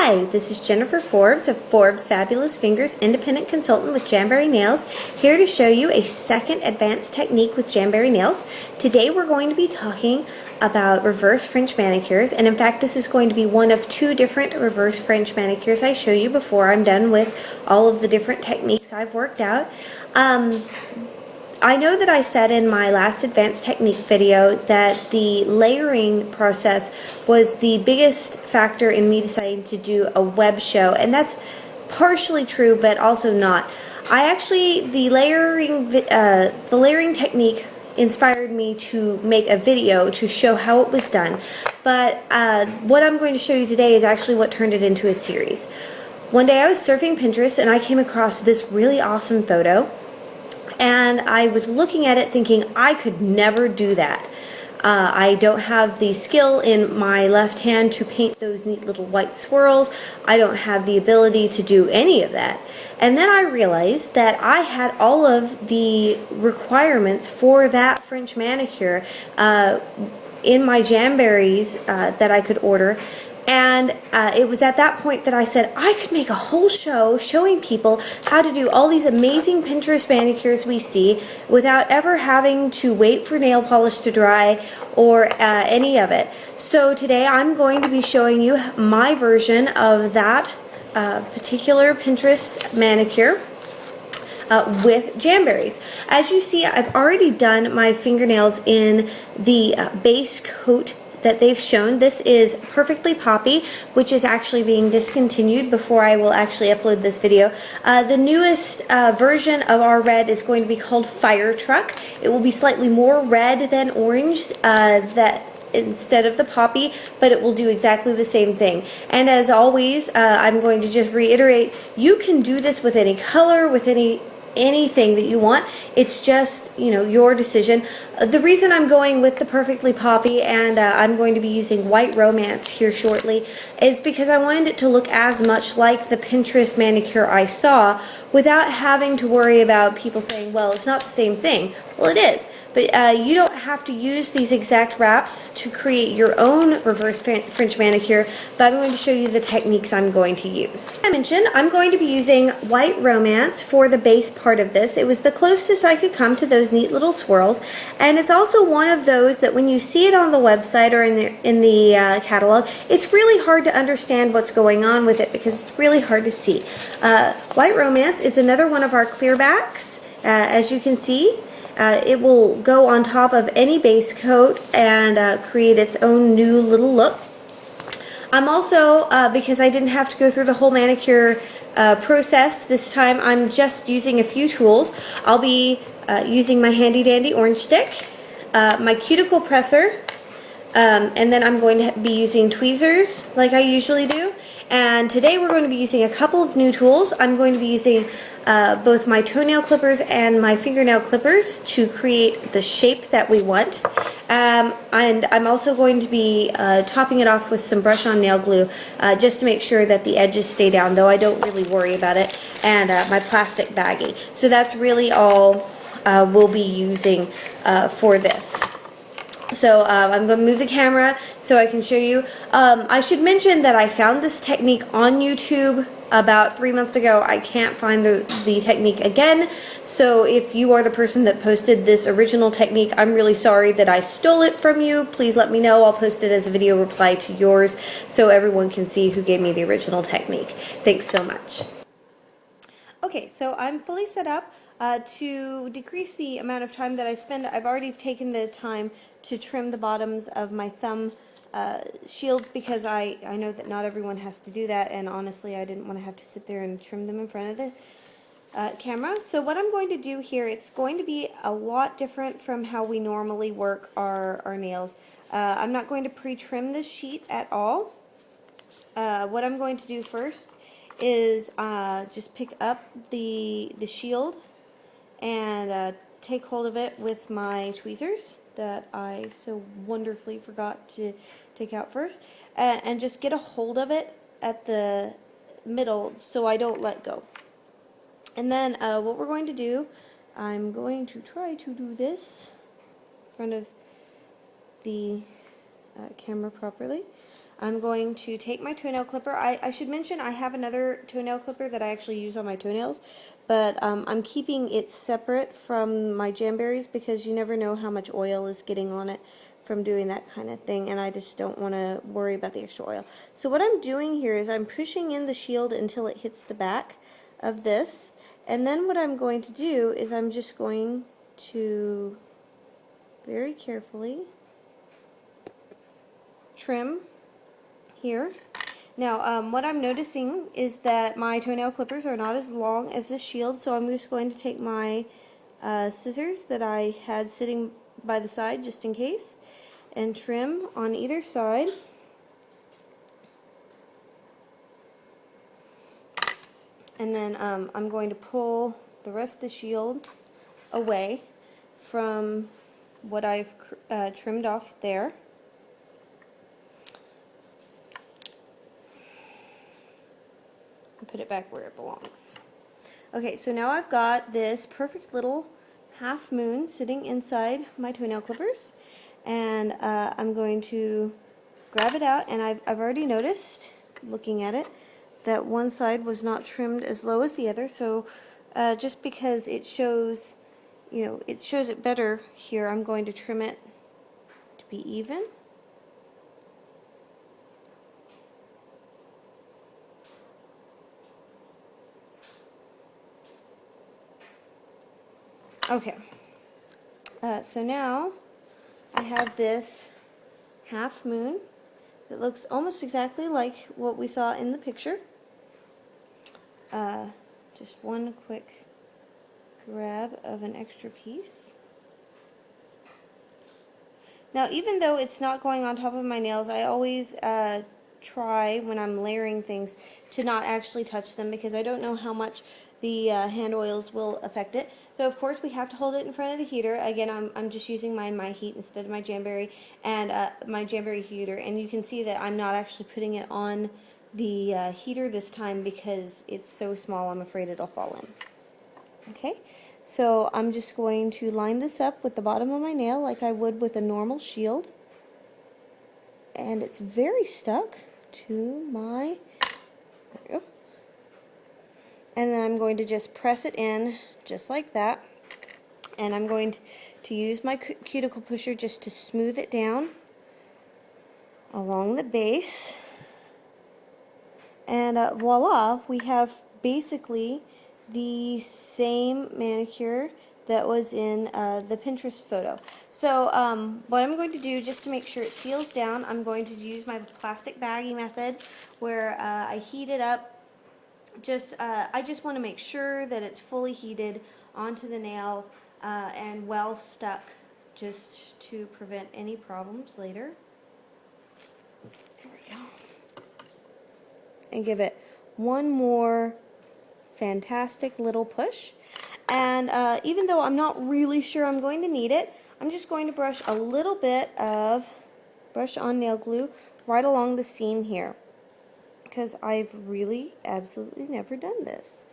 Hi, this is Jennifer Forbes of Forbes Fabulous Fingers, independent consultant with Jamberry Nails, here to show you a second advanced technique with Jamberry Nails. Today we're going to be talking about reverse French manicures, and in fact this is going to be one of two different reverse French manicures I show you before I'm done with all of the different techniques I've worked out. I know that I said in my last advanced technique video that the layering process was the biggest factor in me deciding to do a web show, and that's partially true but also not. The layering technique inspired me to make a video to show how it was done, but what I'm going to show you today is actually what turned it into a series. One day I was surfing Pinterest and I came across this really awesome photo. And I was looking at it thinking, I could never do that. I don't have the skill in my left hand to paint those neat little white swirls. I don't have the ability to do any of that. And then I realized that I had all of the requirements for that French manicure in my Jamberries that I could order. And it was at that point that I said I could make a whole show showing people how to do all these amazing Pinterest manicures we see without ever having to wait for nail polish to dry or any of it. So today I'm going to be showing you my version of that particular Pinterest manicure with Jamberries. As you see, I've already done my fingernails in the base coat that they've shown. This is Perfectly Poppy, which is actually being discontinued before I will actually upload this video. The newest version of our red is going to be called Fire Truck. It will be slightly more red than orange instead of the poppy, but it will do exactly the same thing. And as always, I'm going to just reiterate, you can do this with any color, with anything that you want. It's just, your decision. The reason I'm going with the Perfectly Poppy, and I'm going to be using White Romance here shortly, is because I wanted it to look as much like the Pinterest manicure I saw without having to worry about people saying, well, it's not the same thing. Well, it is. But you don't have to use these exact wraps to create your own reverse French manicure, but I'm going to show you the techniques I'm going to use. As I mentioned, I'm going to be using White Romance for the base part of this. It was the closest I could come to those neat little swirls, and it's also one of those that when you see it on the website or in the catalog, it's really hard to understand what's going on with it because it's really hard to see. White Romance is another one of our clearbacks, as you can see. It will go on top of any base coat and create its own new little look. I'm also, because I didn't have to go through the whole manicure process this time, I'm just using a few tools. I'll be using my handy dandy orange stick, my cuticle presser, and then I'm going to be using tweezers like I usually do. And today we're going to be using a couple of new tools. I'm going to be using both my toenail clippers and my fingernail clippers to create the shape that we want. And I'm also going to be topping it off with some brush-on nail glue just to make sure that the edges stay down, though I don't really worry about it, and my plastic baggie. So that's really all we'll be using for this. So I'm going to move the camera so I can show you. I should mention that I found this technique on YouTube about 3 months ago. I can't find the technique again, so if you are the person that posted this original technique, I'm really sorry that I stole it from you. Please let me know. I'll post it as a video reply to yours so everyone can see who gave me the original technique. Thanks so much. Okay, so I'm fully set up. To decrease the amount of time that I spend, I've already taken the time to trim the bottoms of my thumb shields because I know that not everyone has to do that, and honestly I didn't want to have to sit there and trim them in front of the camera. So what I'm going to do here, it's going to be a lot different from how we normally work our nails. I'm not going to pre-trim this sheet at all. What I'm going to do first is just pick up the shield and take hold of it with my tweezers that I so wonderfully forgot to take out first, and just get a hold of it at the middle so I don't let go. And then what we're going to do, I'm going to try to do this in front of the camera properly. I'm going to take my toenail clipper. I should mention I have another toenail clipper that I actually use on my toenails, but I'm keeping it separate from my Jamberries because you never know how much oil is getting on it from doing that kind of thing, and I just don't want to worry about the extra oil. So what I'm doing here is I'm pushing in the shield until it hits the back of this, and then what I'm going to do is I'm just going to very carefully trim here. Now, what I'm noticing is that my toenail clippers are not as long as the shield, so I'm just going to take my scissors that I had sitting by the side just in case and trim on either side. And then I'm going to pull the rest of the shield away from what I've trimmed off there. And put it back where it belongs. Okay, so now I've got this perfect little half moon sitting inside my toenail clippers, and I'm going to grab it out, and I've already noticed, looking at it, that one side was not trimmed as low as the other, so just because it shows, it shows it better here, I'm going to trim it to be even. Okay, so now I have this half moon. It looks almost exactly like what we saw in the picture. Just one quick grab of an extra piece. Now, even though it's not going on top of my nails, I always try when I'm layering things to not actually touch them because I don't know how much the hand oils will affect it. So of course we have to hold it in front of the heater. Again, I'm just using my heat instead of my Jamberry and my Jamberry heater, and you can see that I'm not actually putting it on the heater this time because it's so small I'm afraid it'll fall in. Okay, so I'm just going to line this up with the bottom of my nail like I would with a normal shield, and it's very stuck to my, there we go. And then I'm going to just press it in just like that, and I'm going to use my cuticle pusher just to smooth it down along the base, and voila, we have basically the same manicure that was in the Pinterest photo. So what I'm going to do, just to make sure it seals down, I'm going to use my plastic baggie method where I heat it up. I just want to make sure that it's fully heated onto the nail and well stuck, just to prevent any problems later. There we go. And give it one more fantastic little push. And even though I'm not really sure I'm going to need it, I'm just going to brush a little bit of brush on nail glue right along the seam here, because I've really absolutely never done this,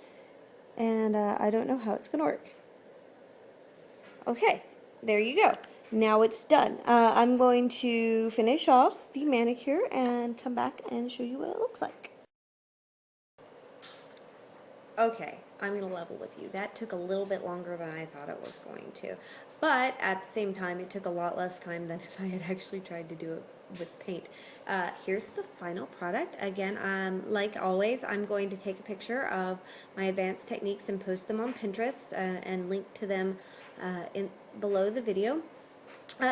and I don't know how it's going to work. Okay, there you go. Now it's done. I'm going to finish off the manicure and come back and show you what it looks like. Okay, I'm going to level with you. That took a little bit longer than I thought it was going to. But at the same time, it took a lot less time than if I had actually tried to do it with paint. Here's the final product. Again, like always, I'm going to take a picture of my advanced techniques and post them on Pinterest and link to them below the video.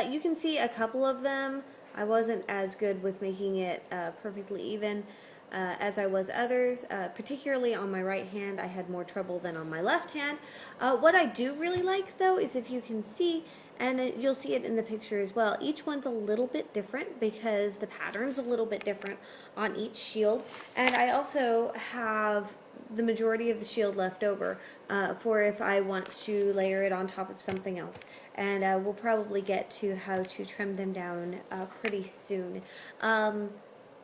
You can see a couple of them. I wasn't as good with making it perfectly even as I was others, particularly on my right hand. I had more trouble than on my left hand. What I do really like, though, is if you can see, and you'll see it in the picture as well, each one's a little bit different because the pattern's a little bit different on each shield. And I also have the majority of the shield left over for if I want to layer it on top of something else. And we'll probably get to how to trim them down pretty soon.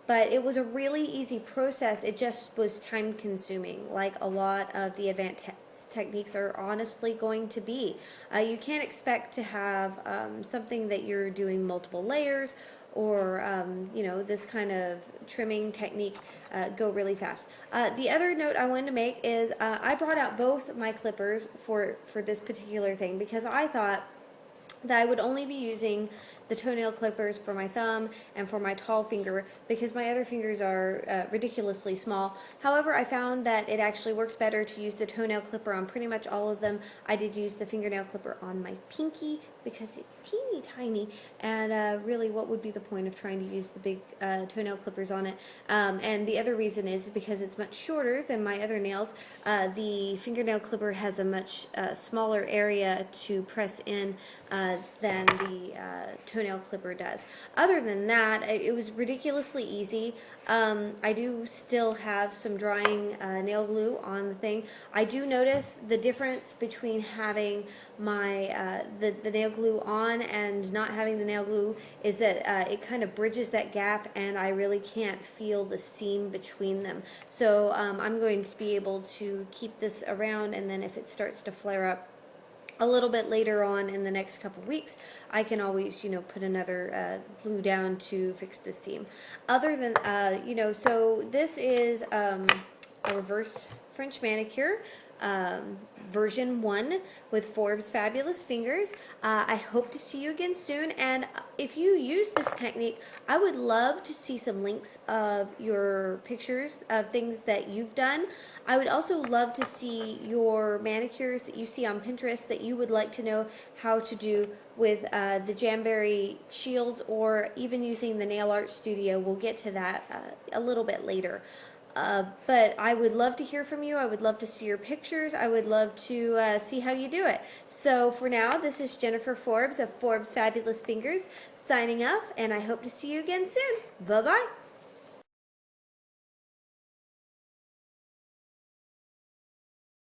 But it was a really easy process. It just was time consuming, like a lot of the advanced techniques are honestly going to be. You can't expect to have something that you're doing multiple layers or this kind of trimming technique go really fast. The other note I wanted to make is I brought out both my clippers for this particular thing because I thought that I would only be using the toenail clippers for my thumb and for my tall finger because my other fingers are ridiculously small. However, I found that it actually works better to use the toenail clipper on pretty much all of them. I did use the fingernail clipper on my pinky because it's teeny tiny, and really what would be the point of trying to use the big toenail clippers on it? And the other reason is because it's much shorter than my other nails. The fingernail clipper has a much smaller area to press in than the toenail clipper does. Other than that, it was ridiculously easy. I do still have some drying nail glue on the thing. I do notice the difference between having my the nail glue on and not having the nail glue is that it kind of bridges that gap, and I really can't feel the seam between them. So I'm going to be able to keep this around, and then if it starts to flare up a little bit later on in the next couple weeks, I can always, put another glue down to fix this seam. Other than, so this is a reverse French manicure, version 1 with Forbes Fabulous Fingers. I hope to see you again soon, and if you use this technique, I would love to see some links of your pictures of things that you've done. I would also love to see your manicures that you see on Pinterest that you would like to know how to do with the Jamberry shields, or even using the Nail Art Studio. We'll get to that a little bit later. But I would love to hear from you. I would love to see your pictures. I would love to see how you do it. So for now, this is Jennifer Forbes of Forbes Fabulous Fingers signing off, and I hope to see you again soon. Bye-bye.